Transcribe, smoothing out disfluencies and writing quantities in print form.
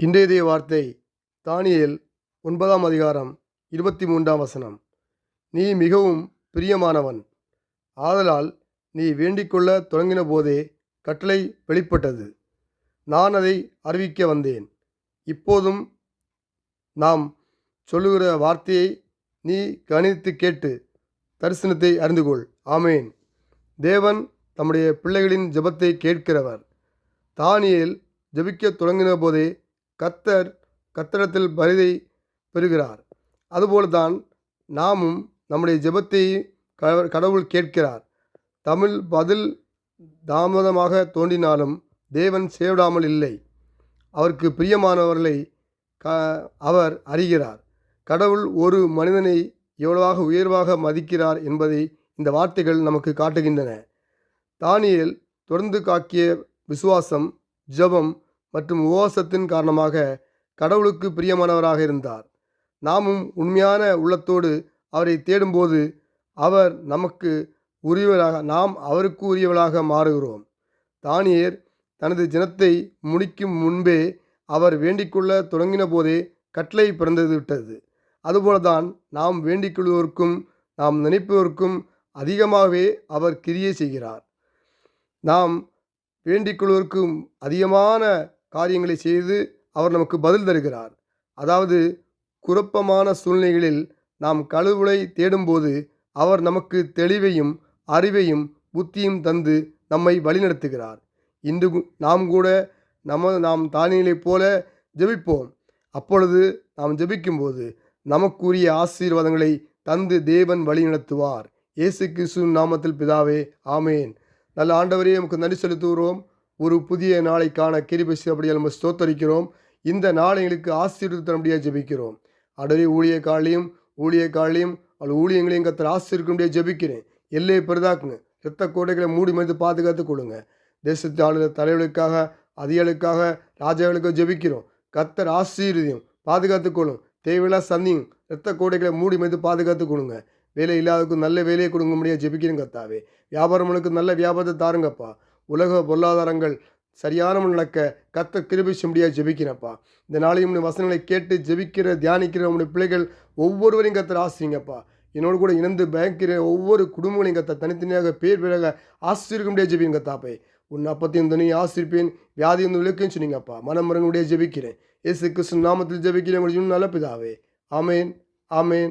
இன்றைய வார்த்தை தானியேல் 9ஆம் அதிகாரம் 23ஆம் வசனம். நீ மிகவும் பிரியமானவன், ஆதலால் நீ வேண்டிக்கொள்ள தொடங்கின போதே கட்டளை வெளிப்பட்டது. நான் அதை அறிவிக்க வந்தேன். இப்போதும் நாம் சொல்லுகிற வார்த்தையை நீ கவனித்து கேட்டு தரிசனத்தை அறிந்துகொள். ஆமேன். தேவன் தம்முடைய பிள்ளைகளின் ஜெபத்தை கேட்கிறவர். தானியேல் ஜெபிக்க தொடங்கின போதே கர்த்தரிடத்தில் பதிலை பெறுகிறார். அதுபோல்தான் நாமும் நம்முடைய ஜெபத்தை கடவுள் கேட்கிறார். பதில் தாமதமாக தோன்றினாலும் தேவன் செய்விடாமல் இல்லை. அவருக்கு பிரியமானவர்களை அவர் அறிகிறார். கடவுள் ஒரு மனிதனை எவ்வளவாக உயர்வாக மதிக்கிறார் என்பதை இந்த வார்த்தைகள் நமக்கு காட்டுகின்றன. தானியேல் தொடர்ந்து காக்கிய விசுவாசம், ஜெபம் மற்றும் உபவாசத்தின் காரணமாக கடவுளுக்கு பிரியமானவராக இருந்தார். நாமும் உண்மையான உள்ளத்தோடு அவரை தேடும்போது அவர் நமக்கு உரியவராக, நாம் அவருக்கு உரியவராக மாறுகிறோம். தானியேல் தனது ஜனத்தை முடிக்கும் முன்பே அவர் வேண்டிக்கொள்ள தொடங்கின போதே கட்டளை பிறந்து விட்டது. அதுபோலதான் நாம் வேண்டிக்கொள்வதற்கும் நாம் நினைப்பதற்கும் அதிகமாகவே அவர் கிரியை செய்கிறார். நாம் வேண்டிக்கொள்வதற்கும் அதிகமான காரியங்களை செய்து அவர் நமக்கு பதில் தருகிறார். அதாவது குழப்பமான சூழ்நிலைகளில் நாம் கடவுளை தேடும்போது அவர் நமக்கு தெளிவையும் அறிவையும் புத்தியும் தந்து நம்மை வழிநடத்துகிறார். இன்று நாம் கூட நாம் தானியேலைப் போல ஜெபிப்போம். அப்பொழுது நாம் ஜெபிக்கும்போது நமக்குரிய ஆசீர்வாதங்களை தந்து தேவன் வழி நடத்துவார். இயேசு கிறிஸ்துவின் நாமத்தில் பிதாவே, ஆமேன். நல்ல ஆண்டவரே, நமக்கு நன்றி செலுத்துகிறோம். ஒரு புதிய நாளைக்கான கிருபை செய்தபடியால் நம்ம ஸ்தோத்தரிக்கிறோம். இந்த நாளை எங்களுக்கு ஆசீர்வதித்தபடியாக ஜெபிக்கிறோம். ஆண்டவரே, ஊழியக்காலையும் அவள் ஊழியங்களையும் கர்த்தர் ஆசீர்வதிக்கும்படியாக ஜெபிக்கிறேன். எல்லையை பெரிதாக்குங்க. இரத்த கோட்டைகளை மூடி மறைத்து பாதுகாத்து கொடுங்க. தேசத்து ஆளுநர் தலைவர்களுக்காக, அதிகாரிகளுக்காக, ராஜாக்களுக்காக ஜெபிக்கிறோம். கர்த்தர் ஆசீர்வதியும் பாதுகாத்து கொள்ளும். தேவையில்லா சந்தியும் இரத்த கோட்டைகளை மூடி மறைத்து பாதுகாத்து கொடுங்க. வேலை இல்லாதவருக்கு நல்ல வேலையை கொடுங்க முடியாது ஜெபிக்கிறேன் கர்த்தாவே. வியாபாரங்களுக்கு நல்ல வியாபாரத்தை தாருங்கப்பா. உலக பொருளாதாரங்கள் சரியான நடக்க கர்த்தர் கிருபை செய்யும்படியாக ஜெபிக்கிறேன்ப்பா. இந்த நாளையும் வசனங்களை கேட்டு ஜெபிக்கிற தியானிக்கிற நம்முடைய பிள்ளைகள் ஒவ்வொருவரையும் கர்த்தர் ஆசீர்வதிங்கப்பா. என்னோடு கூட இணைந்து பயக்கிற ஒவ்வொரு குடும்பங்களையும் கர்த்தர் தனித்தனியாக பேராக ஆசீர்வதிக்க முடியாது ஜெபிங்க கர்த்தாவே. உன் அப்பத்தையும் துணியை ஆசீர்ப்பேன், வியாதி வந்து விளக்குன்னு சொன்னீங்கப்பா. மனமரங்க முடியாது ஜெபிக்கிறேன். இயேசு கிறிஸ்து நாமத்தில் ஜெபிக்கிறேன். நல்ல பிதாவே, ஆமேன், ஆமேன்.